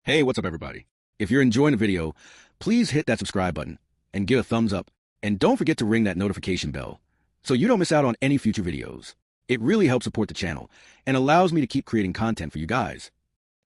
Hey, what's up everybody? If you're enjoying the video, please hit that subscribe button and give a thumbs up. And don't forget to ring that notification bell so you don't miss out on any future videos. It really helps support the channel and allows me to keep creating content for you guys.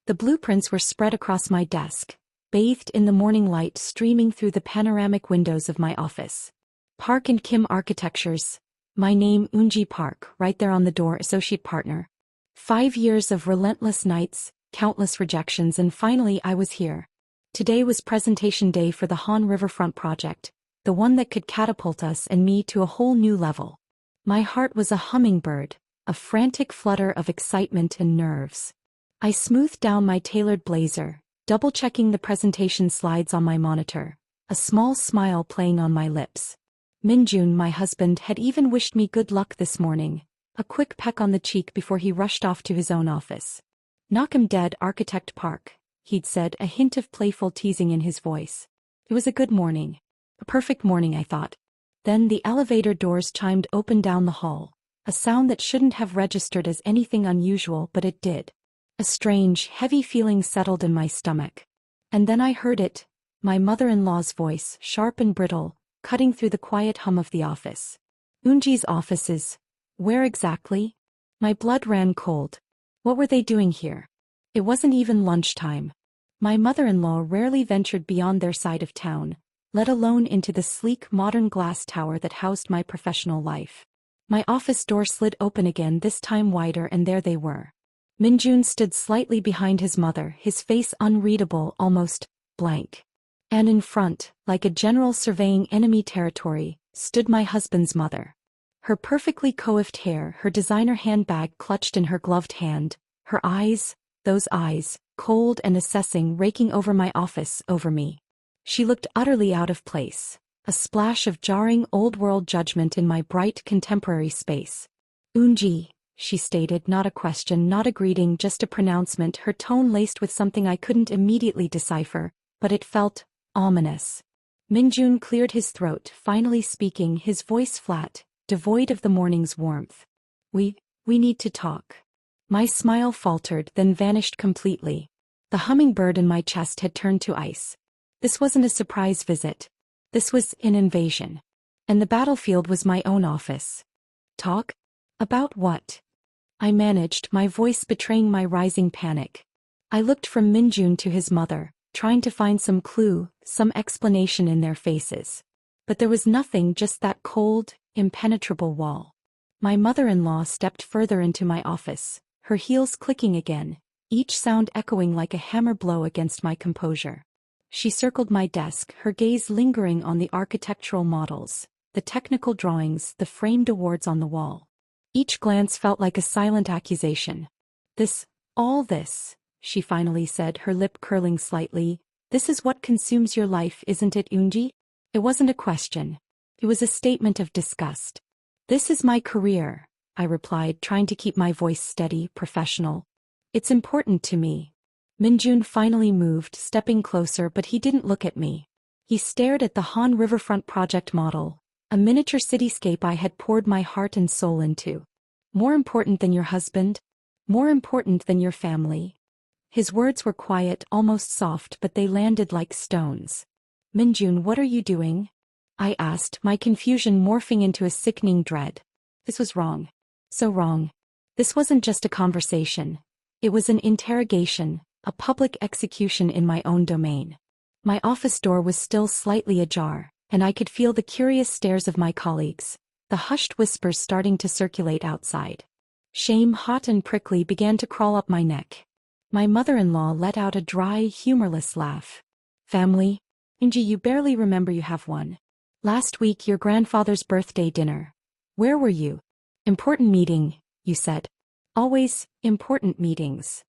The blueprints were spread across my desk, bathed in the morning light streaming through the panoramic windows of my office. Park and Kim Architectures. My name Eun-ji Park, right there on the door, associate partner. 5 years of relentless nights, countless rejections, and finally I was here. Today was presentation day for the Han Riverfront project, the one that could catapult us and me to a whole new level. My heart was a hummingbird, a frantic flutter of excitement and nerves. I smoothed down my tailored blazer, double-checking the presentation slides on my monitor, a small smile playing on my lips. Min-joon, my husband, had even wished me good luck this morning, a quick peck on the cheek before he rushed off to his own office. "Knock him dead, Architect Park," he'd said, a hint of playful teasing in his voice. It was a good morning. A perfect morning, I thought. Then the elevator doors chimed open down the hall, a sound that shouldn't have registered as anything unusual, but it did. A strange, heavy feeling settled in my stomach. And then I heard it, my mother-in-law's voice, sharp and brittle, cutting through the quiet hum of the office. "Eun-ji's offices. Where exactly?" My blood ran cold. What were they doing here? It wasn't even lunchtime. My mother-in-law rarely ventured beyond their side of town, let alone into the sleek modern glass tower that housed my professional life. My office door slid open again, this time wider, and there they were. Min-joon stood slightly behind his mother, his face unreadable, almost blank. And in front, like a general surveying enemy territory, stood my husband's mother. Her perfectly coiffed hair, her designer handbag clutched in her gloved hand, her eyes, those eyes, cold and assessing, raking over my office, over me. She looked utterly out of place, a splash of jarring old-world judgment in my bright contemporary space. "Eun-ji," she stated, not a question, not a greeting, just a pronouncement, her tone laced with something I couldn't immediately decipher, but it felt ominous. Min-joon cleared his throat, finally speaking, his voice flat, devoid of the morning's warmth. We need to talk." My smile faltered, then vanished completely. The hummingbird in my chest had turned to ice. This wasn't a surprise visit. This was an invasion. And the battlefield was my own office. "Talk? About what?" I managed, my voice betraying my rising panic. I looked from Min-joon to his mother, trying to find some clue, some explanation in their faces. But there was nothing, just that cold, impenetrable wall. My mother-in-law stepped further into my office, her heels clicking again, each sound echoing like a hammer blow against my composure. She circled my desk, her gaze lingering on the architectural models, the technical drawings, the framed awards on the wall. Each glance felt like a silent accusation. All this," she finally said, her lip curling slightly, "this is what consumes your life, isn't it, Eun-ji?" It wasn't a question. It was a statement of disgust. "This is my career," I replied, trying to keep my voice steady, professional. "It's important to me." Min-joon finally moved, stepping closer, but he didn't look at me. He stared at the Han Riverfront project model, a miniature cityscape I had poured my heart and soul into. "More important than your husband? More important than your family?" His words were quiet, almost soft, but they landed like stones. "Min-joon, what are you doing?" I asked, my confusion morphing into a sickening dread. This was wrong. So wrong. This wasn't just a conversation. It was an interrogation, a public execution in my own domain. My office door was still slightly ajar, and I could feel the curious stares of my colleagues, the hushed whispers starting to circulate outside. Shame, hot and prickly, began to crawl up my neck. My mother-in-law let out a dry, humorless laugh. "Family? Eun-ji, you barely remember you have one. Last week, your grandfather's birthday dinner. Where were you?" "Important meeting," you said. "Always important meetings.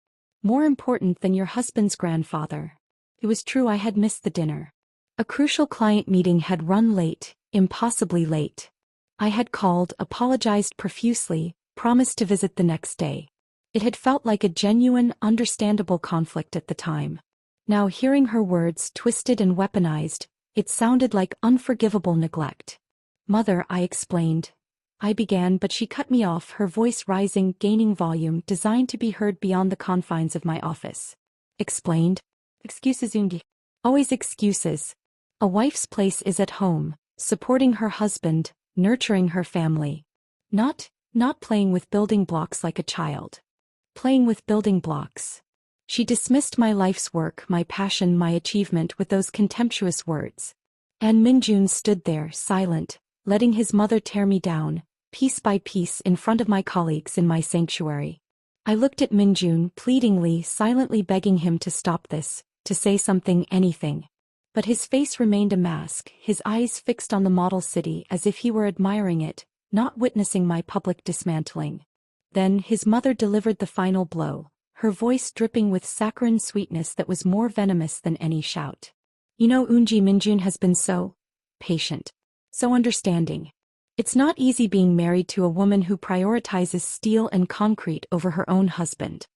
More important than your husband's grandfather." It was true, I had missed the dinner. A crucial client meeting had run late, impossibly late. I had called, apologized profusely, promised to visit the next day. It had felt like a genuine, understandable conflict at the time. Now, hearing her words, twisted and weaponized, it sounded like unforgivable neglect. "Mother," I explained. I began, but she cut me off, her voice rising, gaining volume, designed to be heard beyond the confines of my office. "Explained? Excuses, Eun-ji. Always excuses. A wife's place is at home, supporting her husband, nurturing her family. Not playing with building blocks like a child. Playing with building blocks. She dismissed my life's work, my passion, my achievement with those contemptuous words. And Min-joon stood there, silent, letting his mother tear me down, piece by piece in front of my colleagues in my sanctuary. I looked at Min-joon pleadingly, silently begging him to stop this, to say something, anything. But his face remained a mask, his eyes fixed on the model city as if he were admiring it, not witnessing my public dismantling. Then his mother delivered the final blow, her voice dripping with saccharine sweetness that was more venomous than any shout. You know, Eun-ji, Min-joon has been so patient, so understanding. It's not easy being married to a woman who prioritizes steel and concrete over her own husband.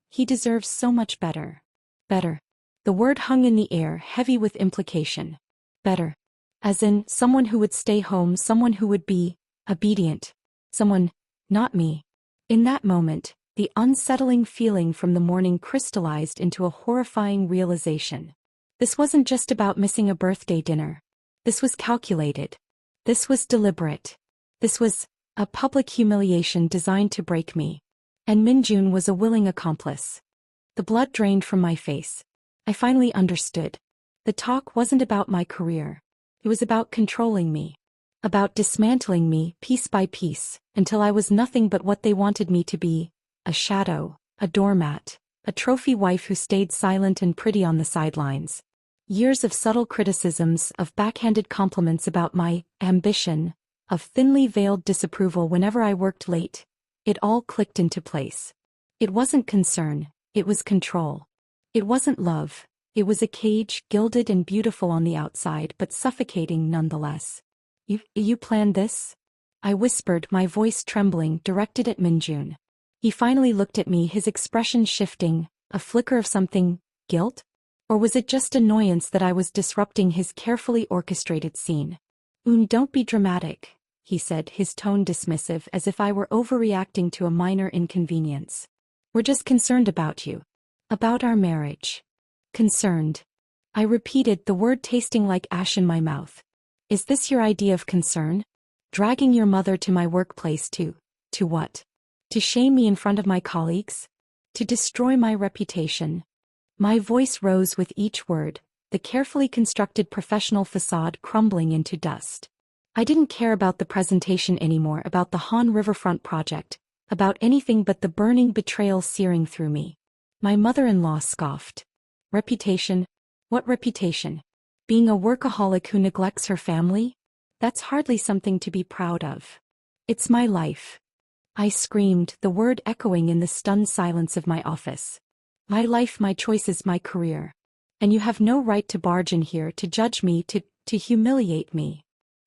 He deserves so much better. Better. The word hung in the air, heavy with implication. Better. As in, someone who would stay home, someone who would be obedient. Someone, not me. In that moment, the unsettling feeling from the morning crystallized into a horrifying realization. This wasn't just about missing a birthday dinner. This was calculated. This was deliberate. This was a public humiliation designed to break me. And Min-joon was a willing accomplice. The blood drained from my face. I finally understood. The talk wasn't about my career. It was about controlling me. About dismantling me piece by piece, until I was nothing but what they wanted me to be, a shadow, a doormat, a trophy wife who stayed silent and pretty on the sidelines. Years of subtle criticisms, of backhanded compliments about my ambition, of thinly veiled disapproval whenever I worked late. It all clicked into place. It wasn't concern, it was control. It wasn't love, it was a cage, gilded and beautiful on the outside but suffocating nonetheless. You planned this? I whispered, my voice trembling, directed at Min-joon. He finally looked at me, his expression shifting, a flicker of something, guilt? Or was it just annoyance that I was disrupting his carefully orchestrated scene? Don't be dramatic, he said, his tone dismissive, as if I were overreacting to a minor inconvenience. We're just concerned about you. About our marriage. Concerned. I repeated, the word tasting like ash in my mouth. Is this your idea of concern? Dragging your mother to my workplace to what? To shame me in front of my colleagues? To destroy my reputation? My voice rose with each word, the carefully constructed professional facade crumbling into dust. I didn't care about the presentation anymore, about the Han Riverfront project, about anything but the burning betrayal searing through me. My mother-in-law scoffed. Reputation? What reputation? Being a workaholic who neglects her family? That's hardly something to be proud of. It's my life. I screamed, the word echoing in the stunned silence of my office. My life, my choices, my career. And you have no right to barge in here, to judge me, to humiliate me.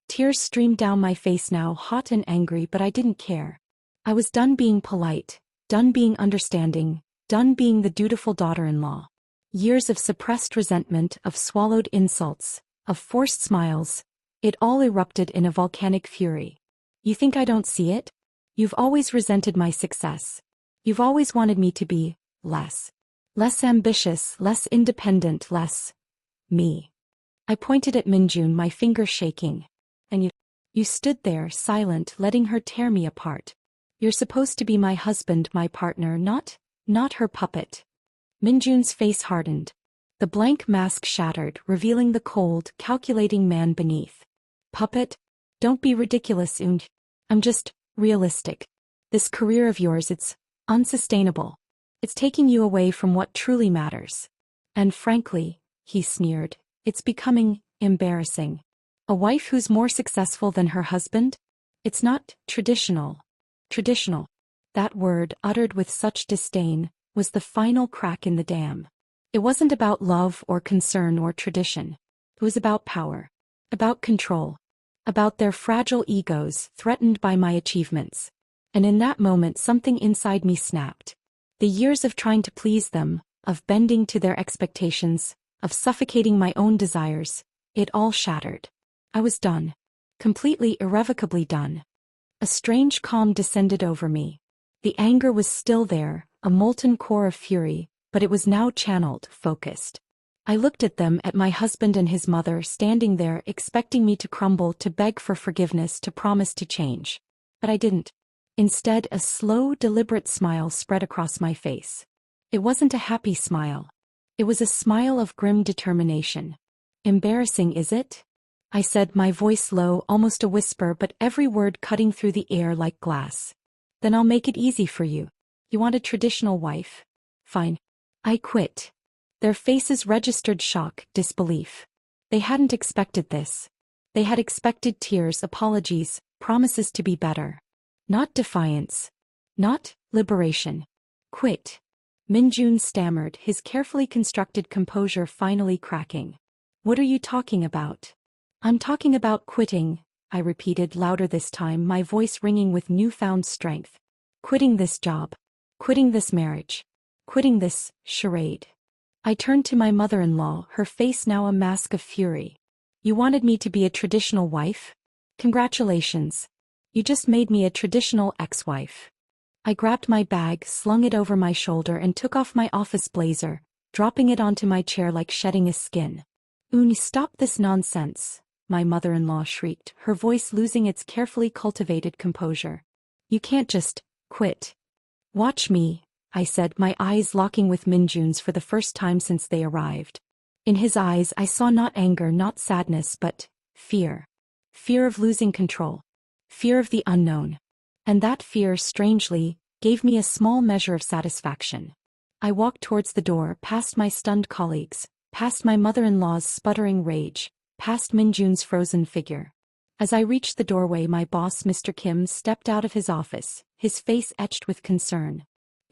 Tears streamed down my face now, hot and angry, but I didn't care. I was done being polite, done being understanding, done being the dutiful daughter-in-law. Years of suppressed resentment, of swallowed insults, of forced smiles, it all erupted in a volcanic fury. You think I don't see it? You've always resented my success. You've always wanted me to be less ambitious, less independent, less me. I pointed at Min-joon, my finger shaking. And you stood there, silent, letting her tear me apart. You're supposed to be my husband, my partner, not her puppet. Min-joon's face hardened. The blank mask shattered, revealing the cold, calculating man beneath. Puppet? Don't be ridiculous, Eun. I'm just realistic. This career of yours, it's unsustainable. It's taking you away from what truly matters. And frankly, he sneered, it's becoming embarrassing. A wife who's more successful than her husband? It's not traditional. Traditional. That word, uttered with such disdain, was the final crack in the dam. It wasn't about love or concern or tradition. It was about power. About control. About their fragile egos threatened by my achievements. And in that moment something inside me snapped. The years of trying to please them, of bending to their expectations, of suffocating my own desires, it all shattered. I was done. Completely, irrevocably done. A strange calm descended over me. The anger was still there, a molten core of fury, but it was now channeled, focused. I looked at them, at my husband and his mother standing there expecting me to crumble, to beg for forgiveness, to promise to change. But I didn't. Instead, a slow, deliberate smile spread across my face. It wasn't a happy smile. It was a smile of grim determination. Embarrassing, is it? I said, my voice low, almost a whisper, but every word cutting through the air like glass. Then I'll make it easy for you. You want a traditional wife? Fine. I quit. Their faces registered shock, disbelief. They hadn't expected this. They had expected tears, apologies, promises to be better. Not defiance. Not liberation. Quit. Min-joon stammered, his carefully constructed composure finally cracking. What are you talking about? I'm talking about quitting, I repeated louder this time, my voice ringing with newfound strength. Quitting this job. Quitting this marriage. Quitting this charade. I turned to my mother-in-law, her face now a mask of fury. You wanted me to be a traditional wife? Congratulations. You just made me a traditional ex-wife. I grabbed my bag, slung it over my shoulder and took off my office blazer, dropping it onto my chair like shedding a skin. Eun, stop this nonsense, my mother-in-law shrieked, her voice losing its carefully cultivated composure. You can't just quit. Watch me, I said, my eyes locking with Min-joon's for the first time since they arrived. In his eyes I saw not anger, not sadness, but fear. Fear of losing control. Fear of the unknown. And that fear, strangely, gave me a small measure of satisfaction. I walked towards the door, past my stunned colleagues, past my mother-in-law's sputtering rage, past Min-joon's frozen figure. As I reached the doorway, my boss, Mr. Kim, stepped out of his office, his face etched with concern.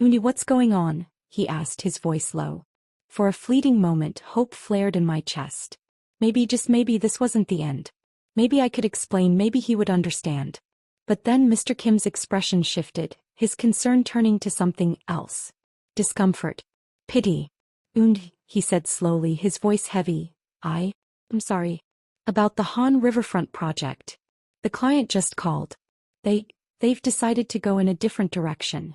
Eun, what's going on? He asked, his voice low. For a fleeting moment, hope flared in my chest. Maybe, just maybe, this wasn't the end. Maybe I could explain, maybe he would understand. But then Mr. Kim's expression shifted, his concern turning to something else. Discomfort. Pity. Eun, he said slowly, his voice heavy. I'm sorry. About the Han Riverfront project. The client just called. They've decided to go in a different direction.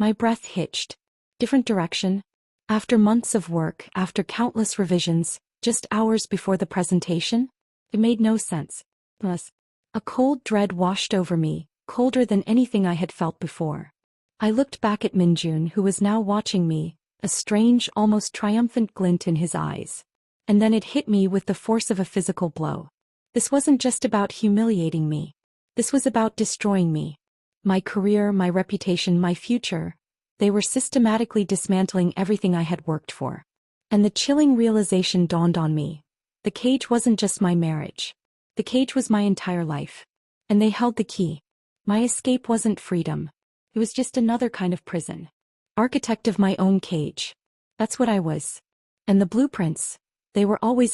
My breath hitched. Different direction? After months of work, after countless revisions, just hours before the presentation? It made no sense. Plus, a cold dread washed over me, colder than anything I had felt before. I looked back at Min-joon, who was now watching me, a strange, almost triumphant glint in his eyes. And then it hit me with the force of a physical blow. This wasn't just about humiliating me. This was about destroying me. My career, my reputation, my future. They were systematically dismantling everything I had worked for. And the chilling realization dawned on me. The cage wasn't just my marriage. The cage was my entire life. And they held the key. My escape wasn't freedom. It was just another kind of prison. Architect of my own cage. That's what I was. And the blueprints, they were always